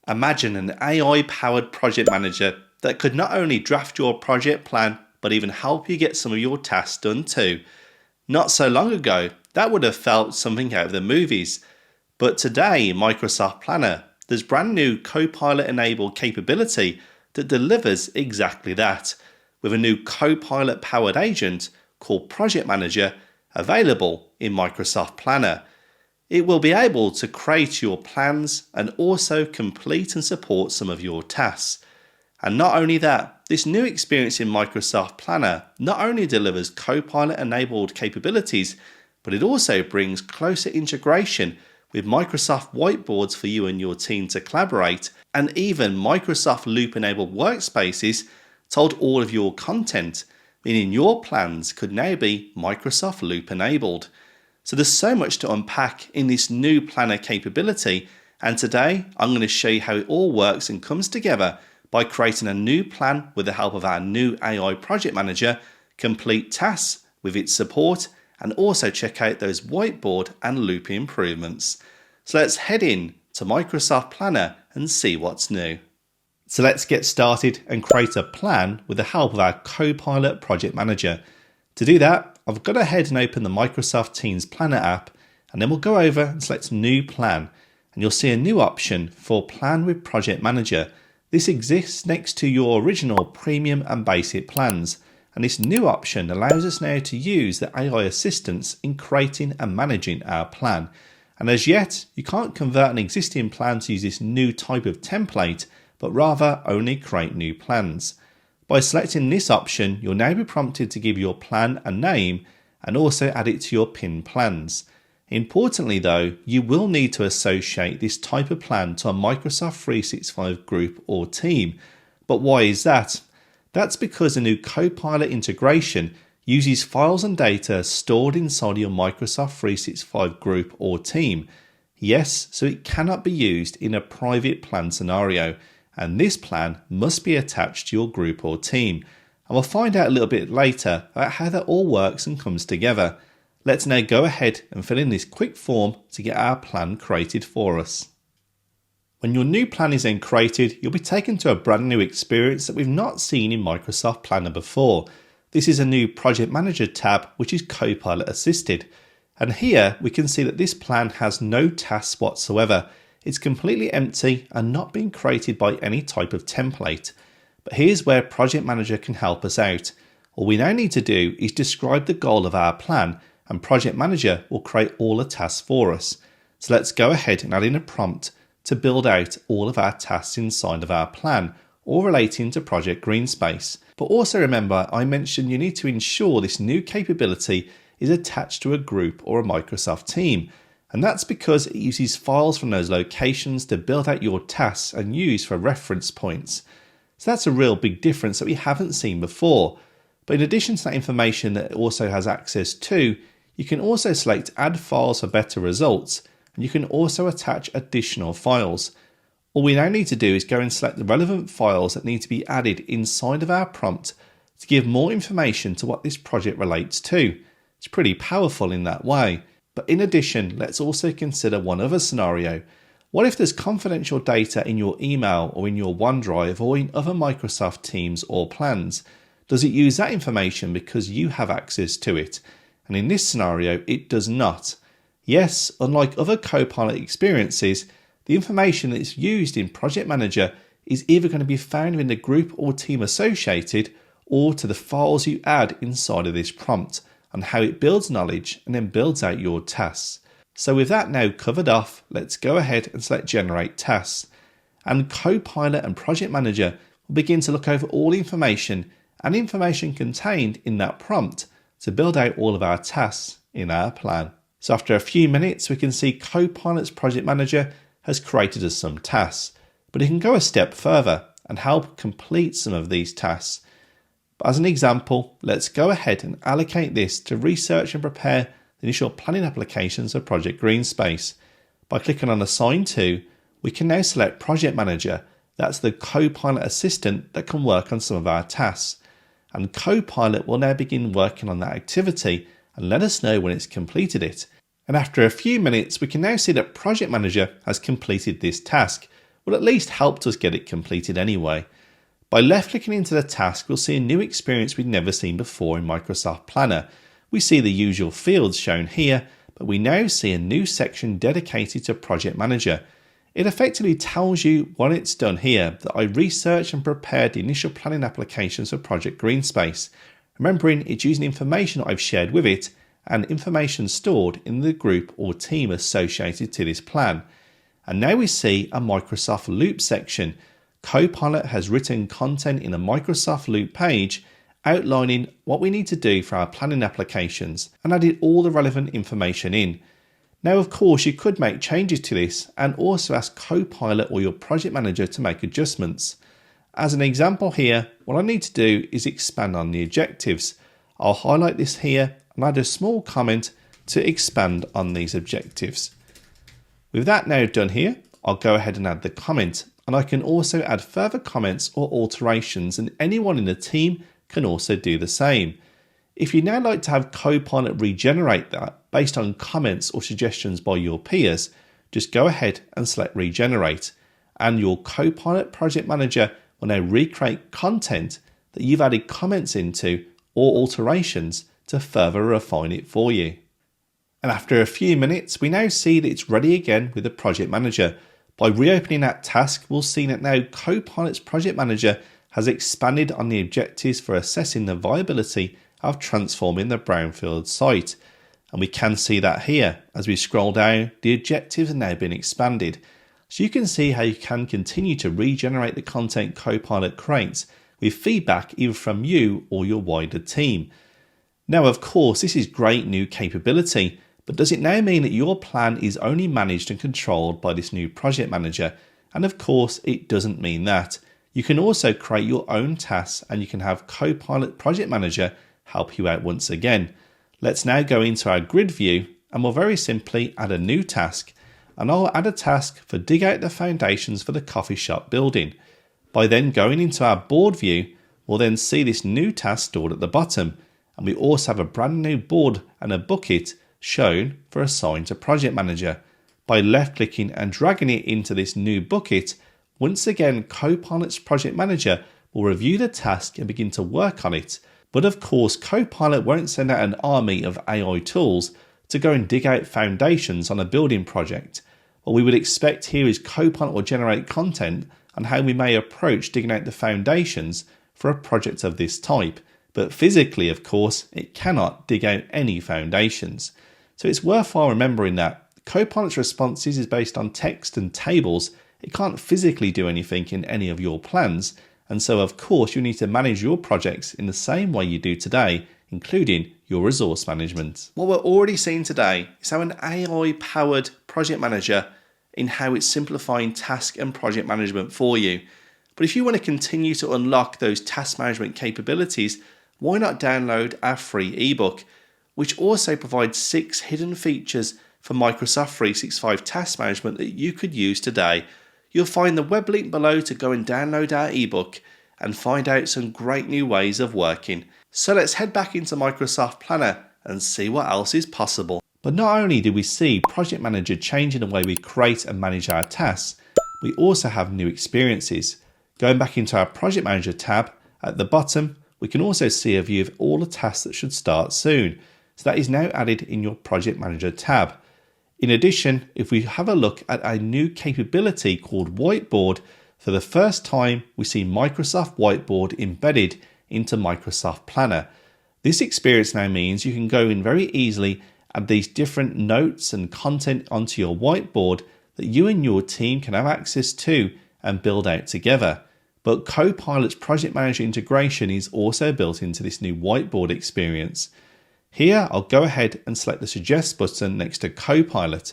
Imagine an AI-powered project manager that could not only draft your project plan, but even help you get some of your tasks done too. Not so long ago, that would have felt something out of the movies. But today in Microsoft Planner, there's brand new Copilot-enabled capability that delivers exactly that, with a new Copilot-powered agent called Project Manager available in Microsoft Planner. It will be able to create your plans and also complete and support some of your tasks. And not only that, this new experience in Microsoft Planner not only delivers Copilot-enabled capabilities, but it also brings closer integration with Microsoft Whiteboards for you and your team to collaborate, and even Microsoft Loop-enabled workspaces to hold all of your content, meaning your plans could now be Microsoft Loop-enabled. So there's so much to unpack in this new planner capability, and today I'm going to show you how it all works and comes together by creating a new plan with the help of our new AI project manager, complete tasks with its support, and also check out those whiteboard and loop improvements. So let's head in to Microsoft Planner and see what's new. So let's get started and create a plan with the help of our Copilot project manager. To do that, I've got to head and open the Microsoft Teams Planner app, and then we'll go over and select New Plan, and you'll see a new option for Plan with Project Manager. This exists next to your original Premium and Basic plans, and this new option allows us now to use the AI assistance in creating and managing our plan. And as yet, you can't convert an existing plan to use this new type of template, but rather only create new plans. By selecting this option, you'll now be prompted to give your plan a name and also add it to your pinned plans. Importantly though, you will need to associate this type of plan to a Microsoft 365 group or team. But why is that? That's because the new Copilot integration uses files and data stored inside your Microsoft 365 group or team. Yes, so it cannot be used in a private plan scenario, and this plan must be attached to your group or team. And we'll find out a little bit later about how that all works and comes together. Let's now go ahead and fill in this quick form to get our plan created for us. When your new plan is then created, you'll be taken to a brand new experience that we've not seen in Microsoft Planner before. This is a new Project Manager tab, which is Copilot assisted. And here we can see that this plan has no tasks whatsoever. It's completely empty and not being created by any type of template. But here's where Project Manager can help us out. All we now need to do is describe the goal of our plan, and Project Manager will create all the tasks for us. So let's go ahead and add in a prompt to build out all of our tasks inside of our plan, all relating to Project Greenspace. But also remember, I mentioned you need to ensure this new capability is attached to a group or a Microsoft team. And that's because it uses files from those locations to build out your tasks and use for reference points. So that's a real big difference that we haven't seen before. But in addition to that information that it also has access to, you can also select Add Files for better results, and you can also attach additional files. All we now need to do is go and select the relevant files that need to be added inside of our prompt to give more information to what this project relates to. It's pretty powerful in that way. But in addition, let's also consider one other scenario. What if there's confidential data in your email or in your OneDrive or in other Microsoft Teams or plans? Does it use that information because you have access to it? And in this scenario, it does not. Yes, unlike other Copilot experiences, the information that is used in Project Manager is either going to be found in the group or team associated or to the files you add inside of this prompt, and how it builds knowledge and then builds out your tasks. So with that now covered off, let's go ahead and select Generate Tasks. And Copilot and Project Manager will begin to look over all the information and information contained in that prompt to build out all of our tasks in our plan. So after a few minutes, we can see Copilot's Project Manager has created us some tasks, but it can go a step further and help complete some of these tasks. But as an example, let's go ahead and allocate this to research and prepare the initial planning applications of Project Greenspace. By clicking on Assign To, we can now select Project Manager. That's the Copilot assistant that can work on some of our tasks. And Copilot will now begin working on that activity and let us know when it's completed it. And after a few minutes, we can now see that Project Manager has completed this task, or at least helped us get it completed anyway. By left-clicking into the task, we'll see a new experience we've never seen before in Microsoft Planner. We see the usual fields shown here, but we now see a new section dedicated to Project Manager. It effectively tells you what it's done here, that I researched and prepared the initial planning applications for Project Greenspace. Remembering it's using information I've shared with it and information stored in the group or team associated to this plan. And now we see a Microsoft Loop section. Copilot has written content in a Microsoft Loop page outlining what we need to do for our planning applications and added all the relevant information in. Now, of course, you could make changes to this and also ask Copilot or your project manager to make adjustments. As an example here, what I need to do is expand on the objectives. I'll highlight this here and add a small comment to expand on these objectives. With that now done here, I'll go ahead and add the comment, and I can also add further comments or alterations, and anyone in the team can also do the same. If you now like to have Copilot regenerate that based on comments or suggestions by your peers, just go ahead and select regenerate, and your Copilot project manager will now recreate content that you've added comments into or alterations to further refine it for you. And after a few minutes, we now see that it's ready again with the project manager. By reopening that task, we'll see that now Copilot's project manager has expanded on the objectives for assessing the viability of transforming the brownfield site. And we can see that here. As we scroll down, the objectives have now been expanded. So you can see how you can continue to regenerate the content Copilot creates with feedback either from you or your wider team. Now, of course, this is great new capability, but does it now mean that your plan is only managed and controlled by this new project manager? And of course, it doesn't mean that. You can also create your own tasks and you can have Copilot Project Manager help you out once again. Let's now go into our grid view and we'll very simply add a new task. And I'll add a task for dig out the foundations for the coffee shop building. By then going into our board view, we'll then see this new task stored at the bottom. And we also have a brand new board and a bucket shown for assign to project manager. By left clicking and dragging it into this new bucket, once again Copilot's project manager will review the task and begin to work on it. But of course, Copilot won't send out an army of AI tools to go and dig out foundations on a building project. What we would expect here is Copilot will generate content on how we may approach digging out the foundations for a project of this type. But physically, of course, it cannot dig out any foundations. So it's worthwhile remembering that Copilot's responses is based on text and tables. It can't physically do anything in any of your plans. And so, of course, you need to manage your projects in the same way you do today, including your resource management. What we're already seeing today is how an AI-powered project manager in how it's simplifying task and project management for you. But if you want to continue to unlock those task management capabilities, why not download our free ebook, which also provides 6 hidden features for Microsoft 365 task management that you could use today. You'll find the web link below to go and download our ebook and find out some great new ways of working. So let's head back into Microsoft Planner and see what else is possible. But not only do we see Project Manager changing the way we create and manage our tasks, we also have new experiences. Going back into our Project Manager tab, at the bottom, we can also see a view of all the tasks that should start soon. So that is now added in your Project Manager tab. In addition, if we have a look at a new capability called Whiteboard, for the first time we see Microsoft Whiteboard embedded into Microsoft Planner. This experience now means you can go in very easily, add these different notes and content onto your whiteboard that you and your team can have access to and build out together. But Copilot's Project Manager integration is also built into this new whiteboard experience. Here, I'll go ahead and select the Suggest button next to Copilot,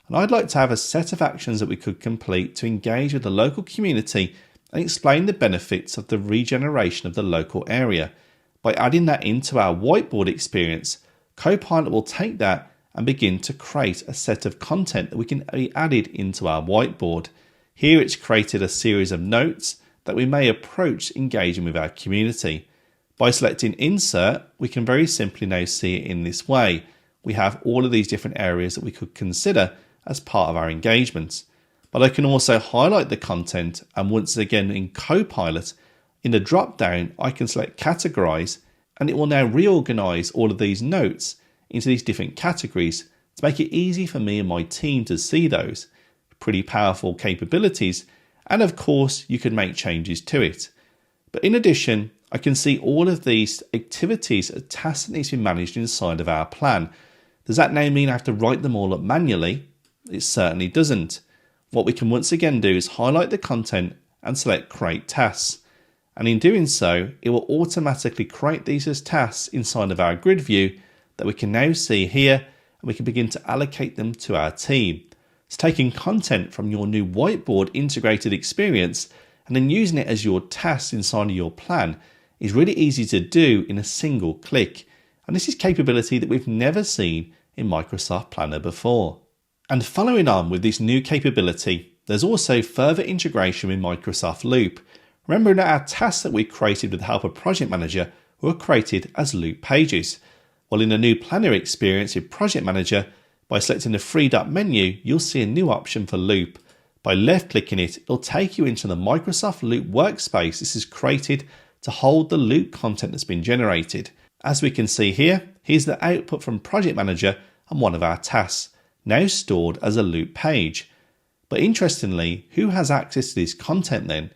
and I'd like to have a set of actions that we could complete to engage with the local community and explain the benefits of the regeneration of the local area. By adding that into our whiteboard experience, Copilot will take that and begin to create a set of content that we can be added into our whiteboard. Here it's created a series of notes that we may approach engaging with our community. By selecting Insert, we can very simply now see it in this way. We have all of these different areas that we could consider as part of our engagements. But I can also highlight the content, and once again in Copilot, in the drop down I can select categorize, and it will now reorganize all of these notes into these different categories to make it easy for me and my team to see those. Pretty powerful capabilities, and of course you can make changes to it. But in addition, I can see all of these activities as tasks that need to be managed inside of our plan. Does that now mean I have to write them all up manually? It certainly doesn't. What we can once again do is highlight the content and select create tasks. And in doing so, it will automatically create these as tasks inside of our grid view that we can now see here, and we can begin to allocate them to our team. It's taking content from your new whiteboard integrated experience and then using it as your tasks inside of your plan is really easy to do in a single click. And this is capability that we've never seen in Microsoft Planner before. And following on with this new capability, there's also further integration with Microsoft Loop. Remember that our tasks that we created with the help of Project Manager were created as loop pages. Well, in the new Planner experience in Project Manager, by selecting the three-dot menu, you'll see a new option for Loop. By left-clicking it, it'll take you into the Microsoft Loop workspace. This is created to hold the loop content that's been generated. As we can see here, here's the output from Project Manager and one of our tasks, now stored as a loop page. But interestingly, who has access to this content then?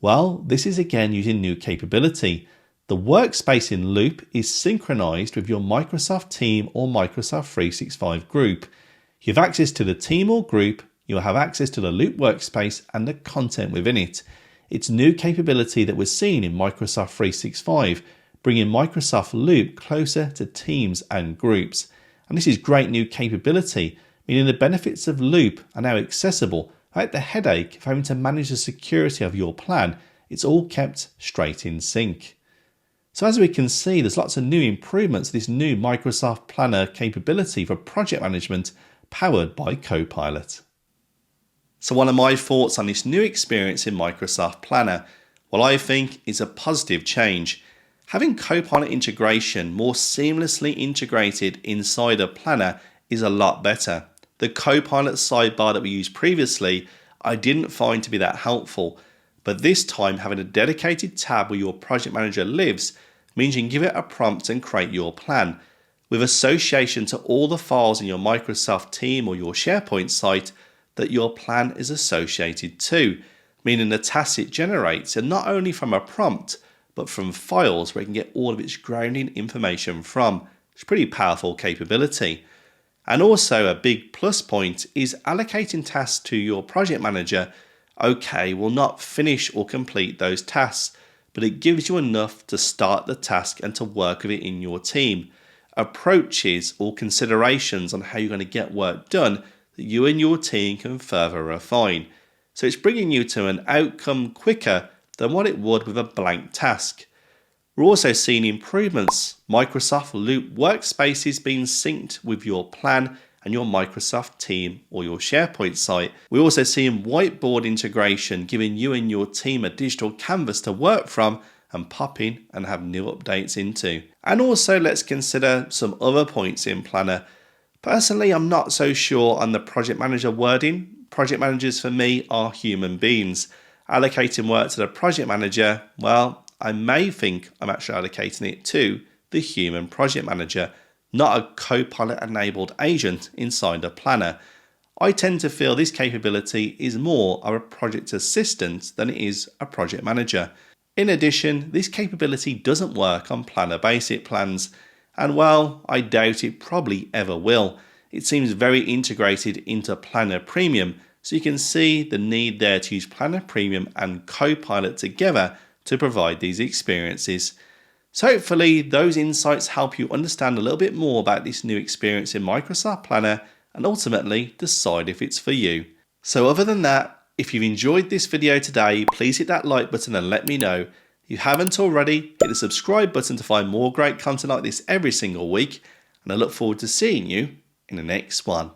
Well, this is again using new capability. The workspace in Loop is synchronized with your Microsoft team or Microsoft 365 group. You have access to the team or group, you'll have access to the Loop workspace and the content within it. It's new capability that we're seeing in Microsoft 365, bringing Microsoft Loop closer to teams and groups. And this is great new capability, meaning the benefits of Loop are now accessible without the headache of having to manage the security of your plan. It's all kept straight in sync. So as we can see, there's lots of new improvements to this new Microsoft Planner capability for project management powered by Copilot. So one of my thoughts on this new experience in Microsoft Planner, well, I think is a positive change. Having Copilot integration more seamlessly integrated inside a planner is a lot better. The Copilot sidebar that we used previously, I didn't find to be that helpful. But this time, having a dedicated tab where your project manager lives means you can give it a prompt and create your plan. With association to all the files in your Microsoft team or your SharePoint site that your plan is associated to, meaning the tasks it generates are not only from a prompt, but from files where it can get all of its grounding information from. It's a pretty powerful capability. And also a big plus point is allocating tasks to your project manager. Okay, will not finish or complete those tasks, but it gives you enough to start the task and to work with it in your team. Approaches or considerations on how you're going to get work done that you and your team can further refine. So it's bringing you to an outcome quicker than what it would with a blank task. We're also seeing improvements. Microsoft Loop workspaces being synced with your plan and your Microsoft team or your SharePoint site. We're also seeing whiteboard integration, giving you and your team a digital canvas to work from and pop in and have new updates into. And also let's consider some other points in Planner. Personally, I'm not so sure on the project manager wording. Project managers for me are human beings. Allocating work to the project manager, well, I may think I'm actually allocating it to the human project manager, not a Copilot enabled agent inside a planner. I tend to feel this capability is more of a project assistant than it is a project manager. In addition, this capability doesn't work on Planner Basic plans, and well, I doubt it probably ever will. It seems very integrated into Planner Premium, so you can see the need there to use Planner Premium and Copilot together to provide these experiences. So hopefully those insights help you understand a little bit more about this new experience in Microsoft Planner and ultimately decide if it's for you. So other than that, if you've enjoyed this video today, please hit that like button and let me know. If you haven't already, hit the subscribe button to find more great content like this every single week, and I look forward to seeing you in the next one.